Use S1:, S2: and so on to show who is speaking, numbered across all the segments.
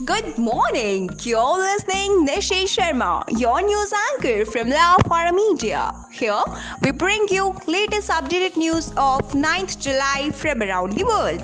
S1: Good morning. You're listening Nishi Sharma, your news anchor from Love for Media. Here we bring you latest updated news of 9th July from around the world.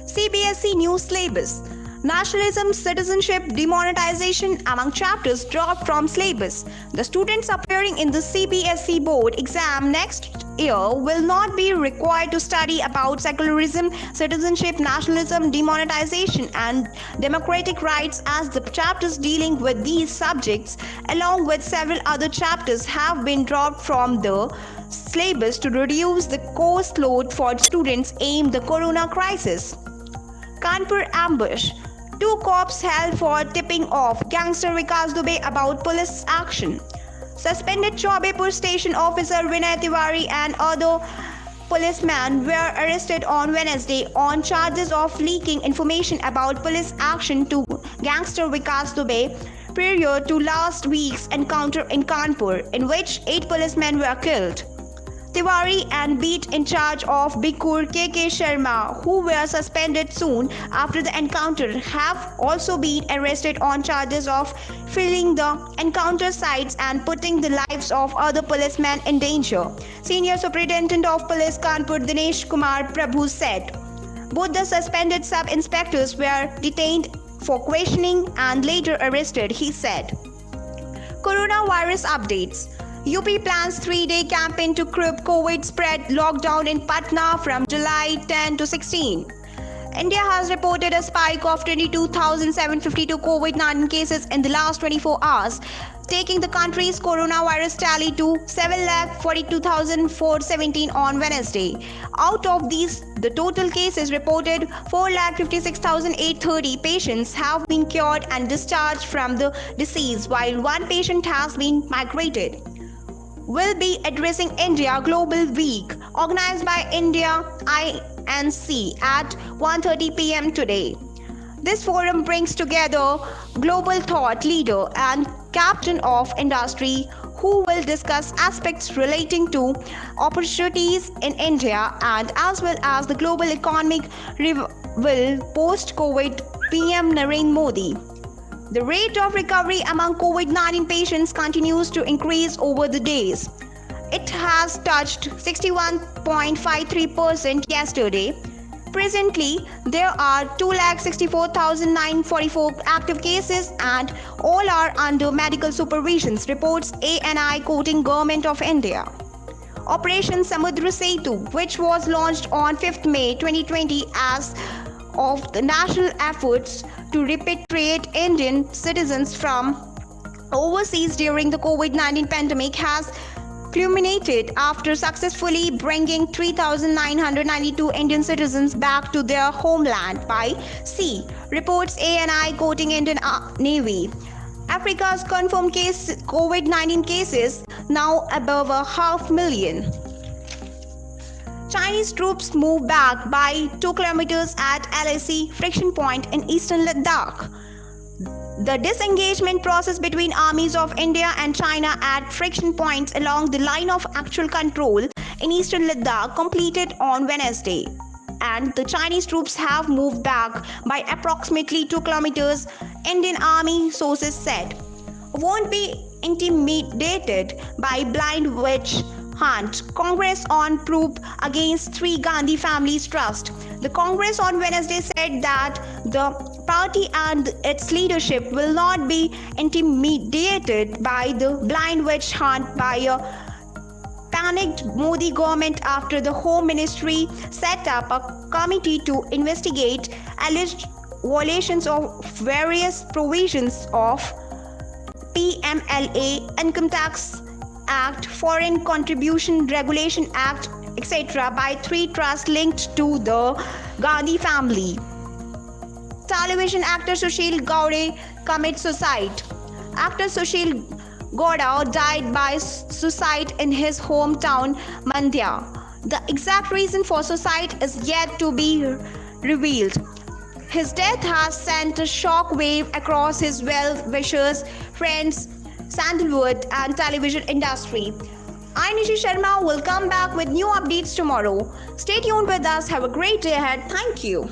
S1: CBSE news syllabus. Nationalism, citizenship, demonetization among chapters dropped from syllabus. The students appearing in the CBSE board exam next year will not be required to study about secularism, citizenship, nationalism, demonetization, and democratic rights, as the chapters dealing with these subjects, along with several other chapters, have been dropped from the syllabus to reduce the course load for students amid the corona crisis. Kanpur ambush. 2 cops held for tipping off gangster Vikas Dubey about police action. Suspended Chaubepur station officer Vinay Tiwari and other policemen were arrested on Wednesday on charges of leaking information about police action to gangster Vikas Dubey prior to last week's encounter in Kanpur, in which 8 policemen were killed. Tiwari and beat in charge of Bikur KK Sharma, who were suspended soon after the encounter, have also been arrested on charges of filling the encounter sites and putting the lives of other policemen in danger. Senior Superintendent of Police Kanpur Dinesh Kumar Prabhu said. Both the suspended sub-inspectors were detained for questioning and later arrested, he said. Coronavirus updates. UP plans 3-day campaign to curb COVID spread, lockdown in Patna from July 10 to 16. India has reported a spike of 22,752 COVID-19 cases in the last 24 hours, taking the country's coronavirus tally to 7,42,417 on Wednesday. Out of these, the total cases reported 4,56,830 patients have been cured and discharged from the disease, while 1 patient has been migrated. Will be addressing India Global Week, organized by India INC at 1:30 p.m. today. This forum brings together global thought leader and captain of industry who will discuss aspects relating to opportunities in India and as well as the global economic revival post-COVID. PM Narendra Modi. The rate of recovery among COVID-19 patients continues to increase over the days. It has touched 61.53% yesterday. Presently, there are 2,64,944 active cases and all are under medical supervision, reports ANI quoting Government of India. Operation Samudra Setu, which was launched on 5th May 2020 as of the national efforts to repatriate Indian citizens from overseas during the COVID-19 pandemic, has culminated after successfully bringing 3,992 Indian citizens back to their homeland by sea, reports ANI quoting Indian Navy. Africa's confirmed COVID-19 cases now above 500,000. Chinese troops move back by 2 kilometers at LAC friction point in eastern Ladakh. The disengagement process between armies of India and China at friction points along the line of actual control in eastern Ladakh completed on Wednesday, and the Chinese troops have moved back by approximately 2 kilometers, Indian Army sources said. Won't be intimidated by blind witch hunt. Congress on probe against 3 Gandhi families trust. The Congress on Wednesday said that the party and its leadership will not be intimidated by the blind witch hunt by a panicked Modi government after the Home Ministry set up a committee to investigate alleged violations of various provisions of PMLA, Income Tax Act, Foreign Contribution Regulation Act, etc. by 3 trusts linked to the Gandhi family. Television actor Sushil Gowda commits suicide. Actor Sushil Gowda died by suicide in his hometown Mandya. The exact reason for suicide is yet to be revealed. His death has sent a shock wave across his well-wishers, friends, Sandalwood and television industry. I, Nishi Sharma, will come back with new updates tomorrow. Stay tuned with us. Have a great day ahead. Thank you.